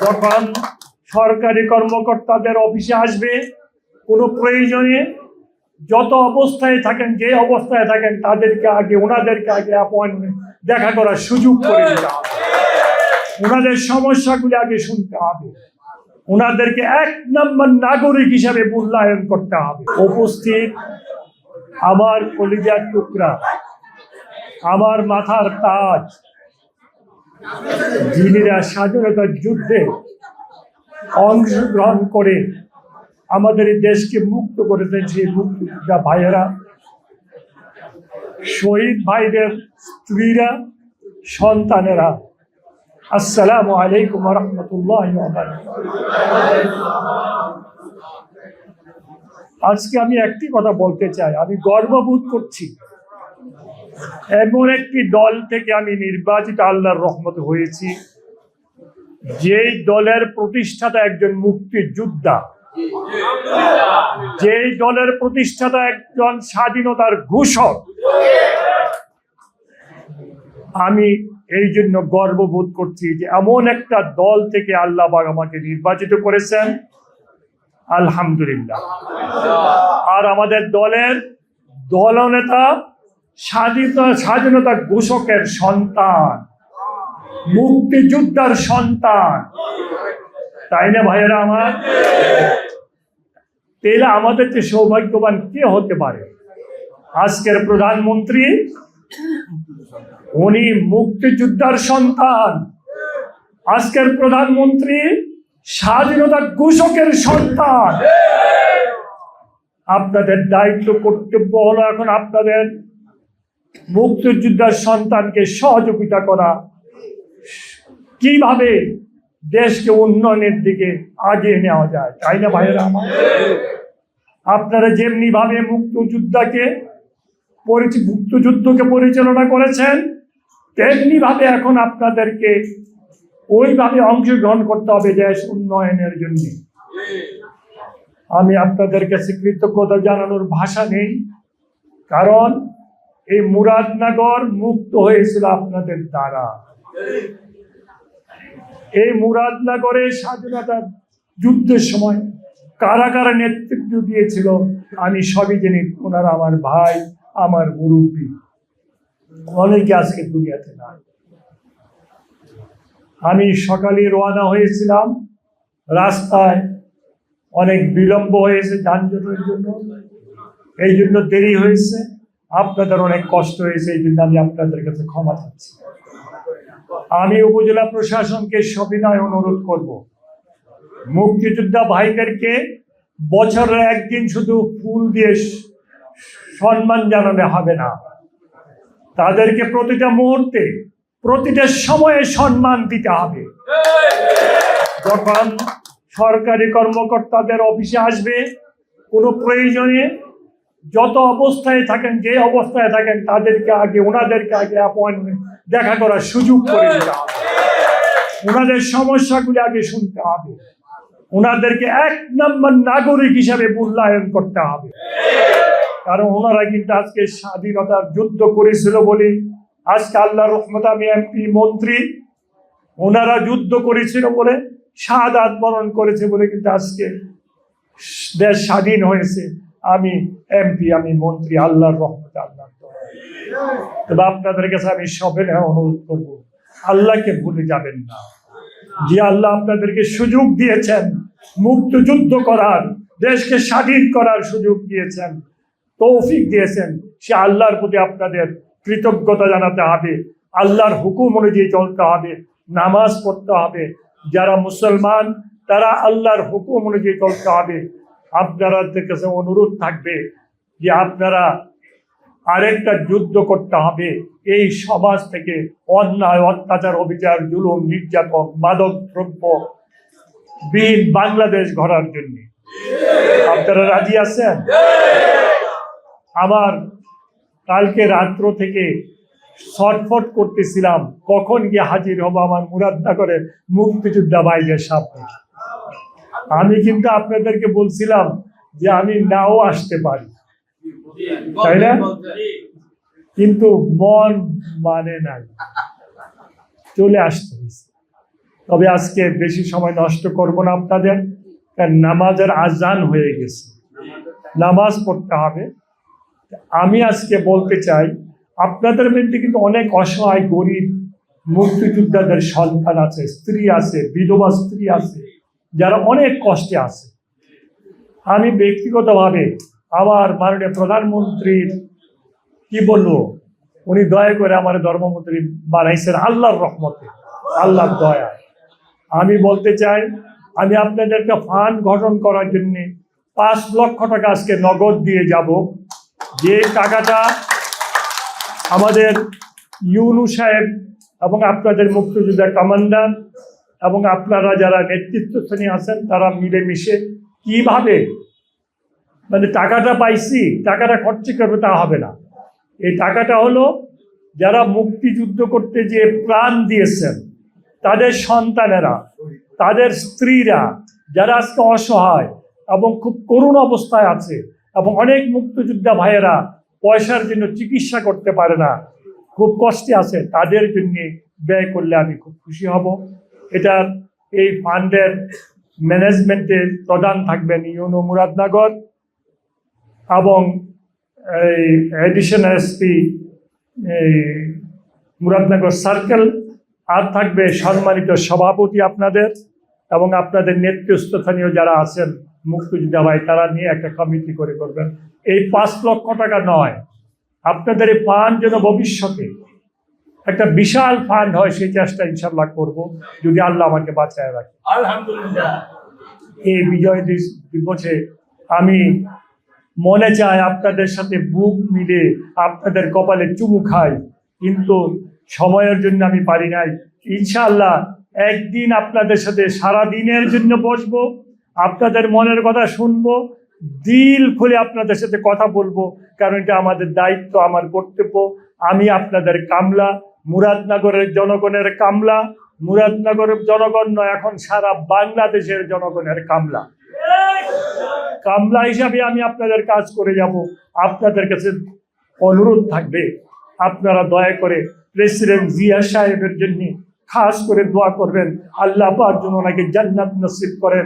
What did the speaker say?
যখন সরকারি কর্মকর্তাদের অফিসে আসবে, কোনো প্রয়োজনে যত অবস্থায় থাকেন, যে অবস্থায় থাকেন, ওনাদেরকে আগে অ্যাপয়েন্টমেন্ট দেখা করার সুযোগ করে দিতে হবে। ওনাদের সমস্যাগুলি আগে শুনতে হবে, ওনাদেরকে 1 নম্বর নাগরিক হিসাবে মূল্যায়ন করতে হবে। উপস্থিত আমার কলিজার টুকরা, আমার মাথার তাজ, যিনিরা স্বাধীনতার যুদ্ধে অংশগ্রহণ করে আমাদের এই দেশকে মুক্ত করেছেন, সেই মুক্তিযোদ্ধা ভাইয়েরা, শহীদ ভাইদের স্ত্রীরা, সন্তানেরা, আসসালামু আলাইকুম ওয়া রাহমাতুল্লাহি ওয়া বারাকাতুহু। আজকে আমি একটি কথা বলতে চাই, আমি গর্ববোধ করছি এমন একটি দল থেকে আমি নির্বাচিত, আল্লাহর রহমতে হয়েছি, যেই দলের প্রতিষ্ঠাতা একজন মুক্তিযোদ্ধা, যেই দলের প্রতিষ্ঠাতা একজন স্বাধীনতার ঘোষক। আমি এই জন্য গর্ববোধ করছি যে এমন একটা দল থেকে আল্লাহ পাক আমাকে নির্বাচিত করেছেন, আলহামদুলিল্লাহ। আর আমাদের দলের দলনেতা স্বাধীনতা ঘোষকের সন্তান, মুক্তিযোদ্ধার সন্তান, তাই না ভাইয়েরা আমার? তাহলে আমাদের চেয়ে সৌভাগ্যবান কে হতে পারে? আজকের প্রধানমন্ত্রী, উনি মুক্তিযোদ্ধার সন্তান। আজকের প্রধানমন্ত্রী স্বাধীনতা ঘোষকের সন্তান। আপনাদের দায়িত্ব, কর্তব্য হলো এখন আপনাদের মুক্তিযোদ্ধার সন্তানকে সহযোগিতা করা, কিভাবে দেশকে উন্নয়নের দিকে আগিয়ে নেওয়া যায়, তাই না ভাইয়েরা আমার? আপনারা যেমনি ভাবে মুক্তিযুদ্ধকে পরিচালনা করেছেন, তেমনি ভাবে এখন আপনাদেরকে ওইভাবে অংশগ্রহণ করতে হবে দেশ উন্নয়নের জন্য। আমি আপনাদের কাছে কৃতজ্ঞতা জানানোর ভাষা নেই, কারণ এই মুরাদনগর মুক্ত হয়েছিল আপনাদের দ্বারা। এই মুরাদনগরে স্বাধীনতা যুদ্ধের সময় কারা কারা নেতৃত্ব দিয়েছিল আমি সবই জানি। ওনারা আমার ভাই, আমার মুরব্বী, অনেকে আজকে দুনিয়াতে নাই। আমি সকালে রওনা হয়েছিলাম, রাস্তায় অনেক বিলম্ব হয়েছে যানজটের জন্য, এই জন্য দেরি হয়েছে, আপনাদের অনেক কষ্ট হয়েছে, এই জন্য আমি আপনাদের কাছে ক্ষমা চাচ্ছি। আমি উপজেলা প্রশাসনকে সবিনয় অনুরোধ করব, মুক্তিযোদ্ধা ভাইদেরকে বছরের একদিন শুধু ফুল দিয়ে সম্মান জানালে হবে না, তাদেরকে প্রতিটা মুহূর্তে, প্রতিটা সময়ে সম্মান দিতে হবে। যখন সরকারি কর্মকর্তাদের অফিসে আসবে, কোনো প্রয়োজনে যত অবস্থায় থাকেন, যে অবস্থায় থাকেন, ওনাদেরকে আগে অ্যাপয়েন্টমেন্ট দেখা করার সুযোগ করে দিতে হবে। ওনাদের সমস্যাগুলি আগে শুনতে হবে, ওনাদেরকে 1 নম্বর নাগরিক হিসাবে মূল্যায়ন করতে হবে। কারণ ওনারা কিন্তু আজকে স্বাধীনতার যুদ্ধ করেছিল বলে আজকে আল্লাহর রহমতে আমি এমপি, মন্ত্রী। ওনারা যুদ্ধ করেছিল বলে, শাহাদাত বরণ করেছে বলে কিন্তু আজকে দেশ স্বাধীন হয়েছে। আমি এমপি, আমি মন্ত্রী, আল্লাহর রহমতে, আল্লাহ। তবে আপনাদের কাছে আমি সবিনয় অনুরোধ করব, আল্লাহকে ভুলে যাবেন না। যে আল্লাহ আপনাদেরকে সুযোগ দিয়েছেন মুক্তিযুদ্ধ করার, দেশকে স্বাধীন করার সুযোগ দিয়েছেন, তৌফিক দিয়েছেন, সে আল্লাহর প্রতি আপনাদের কৃতজ্ঞতা জানাতে হবে। আল্লাহর হুকুম অনুযায়ী চলতে হবে, নামাজ পড়তে হবে। যারা মুসলমান তারা আল্লাহর হুকুম অনুযায়ী চলতে হবে। আপনাদের কাছে অনুরোধ থাকবে যে আপনারা আরেকটা যুদ্ধ করতে হবে, এই সমাজ থেকে অন্যায়, অত্যাচার, অবিচার, জুলুম, নির্যাতন, মাদক দ্রব্য বিহীন বাংলাদেশ গড়ার জন্য। আপনারা রাজি আছেন? আমার কালকে রাত্র থেকে ছটফট করতেছিলাম কখন গিয়ে হাজির হব আমার মুরাদনগরের মুক্তিযোদ্ধা ভাইদের সামনে। আমি কিন্তু আপনাদেরকে বলছিলাম যে আমি নাও আসতে পারি, তাই না? কিন্তু মন মানে নাই, চলে আসতে হয়েছে। তবে আজকে বেশি সময় নষ্ট করব না আপনাদের, কারণ নামাজের আজান হয়ে গেছে, নামাজ পড়তে হবে। আমি আজকে বলতে চাই, আপনাদের মধ্যে কিন্তু অনেক অসহায় গরিব মুক্তিযোদ্ধাদের সন্তান আছে, স্ত্রী আছে, বিধবা স্ত্রী আছে, যারা অনেক কষ্টে আছে। আমি ব্যক্তিগতভাবে আমার মাননীয় প্রধানমন্ত্রীর কি বলবো, উনি দয়া করে আমার ধর্মমন্ত্রী বানাইছেন আল্লাহর রহমতে, আল্লাহর দয়া। আমি বলতে চাই, আমি আপনাদেরকে ফান্ড গঠন করার জন্য 5 লক্ষ টাকা আজকে নগদ দিয়ে যাব। যে টাকাটা আমাদের ইউনূস সাহেব এবং আপনাদের মুক্তিযোদ্ধা কমান্ডার এবং আপনারা যারা নেতৃত্ব শ্রেণী আছেন তারা মিলেমিশে কিভাবে মানে টাকাটা পাইছি, টাকাটা খরচ করবে তা হবে না। এই টাকাটা হলো যারা মুক্তিযুদ্ধ করতে যে প্রাণ দিয়েছেন তাদের সন্তানেরা, তাদের স্ত্রীরা, যারা আজকে অসহায় এবং খুব করুণ অবস্থায় আছে, এবং অনেক মুক্তিযোদ্ধা ভাইয়েরা পয়সার জন্য চিকিৎসা করতে পারে না, খুব কষ্টে আছে, তাদের জন্য ব্যয় করলে আমি খুব খুশি হব। এটার এই ফান্ডের ম্যানেজমেন্টের প্রধান থাকবেন ইউনো মুরাদনগর এবং এই এডিশনাল এসপি মুরাদনগর সার্কেল, আর থাকবে সম্মানিত সভাপতি আপনাদের এবং আপনাদের নেতৃস্থানীয় যারা আছেন মুক্তিযোদ্ধা ভাই, তারা নিয়ে একটা কমিটি করে করবেন। এই 5 লক্ষ টাকা নয়, আপনাদের এই ফান্ড যেন ভবিষ্যতে একটা বিশাল ফান্ড হয়, সেই চেষ্টা ইনশাল্লাহ করব, যদি আল্লাহ আমাকে বাঁচায় রাখে। আলহামদুলিল্লাহ। এই বিজয় দিবসে আমি মনে চাই আপনাদের সাথে বুক মিলে আপনাদের কপালে চুমু খাই, কিন্তু সময়ের জন্য আমি পারি নাই। ইনশাআল্লাহ একদিন আপনাদের সাথে সারা দিনের জন্য বসবো, আপনাদের মনের কথা শুনবো, দিল খুলে আপনাদের সাথে কথা বলবো, কারণ এটা আমাদের দায়িত্ব, আমার কর্তব্য। আমি আপনাদের কামলা, মুরাদনগরের জনগণের কামলা, মুরাদনগরের জনগণ নয়, এখন সারা বাংলাদেশের জনগণের কামলা। কামলা হিসাবে আমি আপনাদের কাজ করে যাব। আপনাদের কাছে অনুরোধ থাকবে, আপনারা দয়া করে প্রেসিডেন্ট জিয়া সাহেবের জন্য খাস করে দোয়া করবেন, আল্লাহ পাক যেন ওনাকে জান্নাত নসিব করেন।